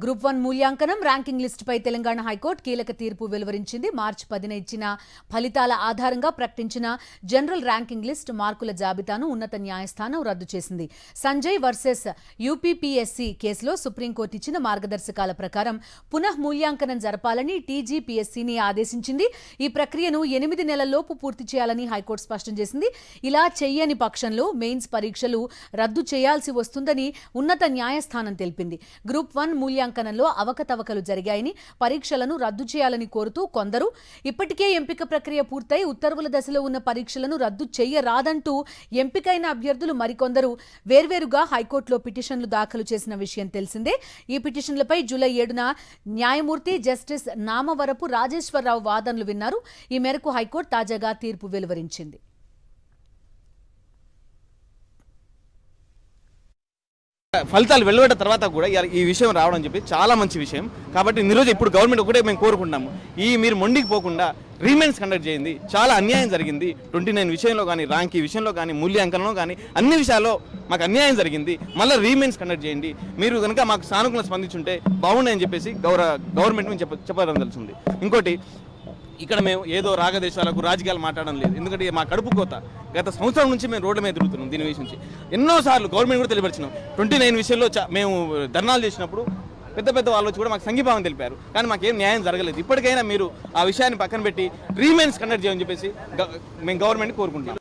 Group 1 మూల్యాంకనం ranking లిస్టుపై Telangana high court కీలక తీర్పు వెలువరించింది. మార్చి 10న ఇచ్చిన ఫలితాల ఆధారంగా ప్రకటించిన జనరల్ ర్యాంకింగ్ లిస్ట్ మార్కుల జాబితాను ఉన్నత న్యాయస్థానం రద్దు చేసింది. సంజయ్ వర్సెస్ యూపీపీఎస్సీ కేసులో సుప్రీంకోర్టు ఇచ్చిన మార్గదర్శకాల ప్రకారం పునః మూల్యాంకనం జరపాలని టీజీపీఎస్సీని ఆదేశించింది. ఈ ప్రక్రియను 8 నెలల్లోపు పూర్తి చేయాలని హైకోర్టు స్పష్టం చేసింది. ఇలా చెయ్యని పక్షంలో మెయిన్స్ పరీక్షలు రద్దు చేయాల్సి వస్తుందని ఉన్నత న్యాయస్థానం తెలిపింది. గ్రూప్ 1 మూల్యాంకనంలో అవకతవకలు జరిగాయని, పరీక్షలను రద్దు చేయాలని కోరుతూ కొందరు, ఇప్పటికే ఎంపిక ప్రక్రియ పూర్తయి ఉత్తర్వుల దశలో ఉన్న పరీక్షలను రద్దు చేయరాదంటూ ఎంపికైన అభ్యర్థులు మరికొందరు వేర్వేరుగా హైకోర్టులో పిటిషన్లు దాఖలు చేసిన విషయం తెలిసిందే. ఈ పిటిషన్లపై జూలై 7న న్యాయమూర్తి జస్టిస్ నామవరపు రాజేశ్వరరావు వాదనలు విన్నారు. ఈ మేరకు హైకోర్టు తాజాగా తీర్పు వెలువరించింది. ఫలితాలు వెలువడ్డ తర్వాత కూడా ఈ విషయం రావడం చెప్పి చాలా మంచి విషయం. కాబట్టి ఈరోజు ఇప్పుడు గవర్నమెంట్ ఒకటే మేము కోరుకుంటున్నాము, మీరు మొండికి పోకుండా రీమెయిన్స్ కండక్ట్ చేయండి. చాలా అన్యాయం జరిగింది. 29 విషయంలో కానీ, ర్యాంక్ విషయంలో కానీ, మూల్యాంకనంలో కానీ అన్ని విషయాల్లో మాకు అన్యాయం జరిగింది. మళ్ళీ రీమెయిన్స్ కండక్ట్ చేయండి. మీరు కనుక మాకు సానుకూలంగా స్పందించుంటే బాగున్నాయని చెప్పేసి గవర్నమెంట్ మేము చెప్పడం తెలుస్తుంది. ఇంకోటి, ఇక్కడ మేము ఏదో రాగదేశాలకు రాజకీయాలు మాట్లాడడం లేదు. ఎందుకంటే మా కడుపు కోత గత సంవత్సరం నుంచి మేము రోడ్ల మీద తిరుగుతున్నాం. దీని విషయం నుంచి ఎన్నోసార్లు గవర్నమెంట్ కూడా తెలియపరిచినాం. 29 విషయంలో మేము ధర్నాలు చేసినప్పుడు పెద్ద పెద్ద వాళ్ళు వచ్చి కూడా మాకు సంఘీభావం తెలిపారు. కానీ మాకేం న్యాయం జరగలేదు. ఇప్పటికైనా మీరు ఆ విషయాన్ని పక్కన పెట్టి రీమెయిన్స్ కండక్ట్ చేయమని చెప్పేసి మేము గవర్నమెంట్ కోరుకుంటున్నాం.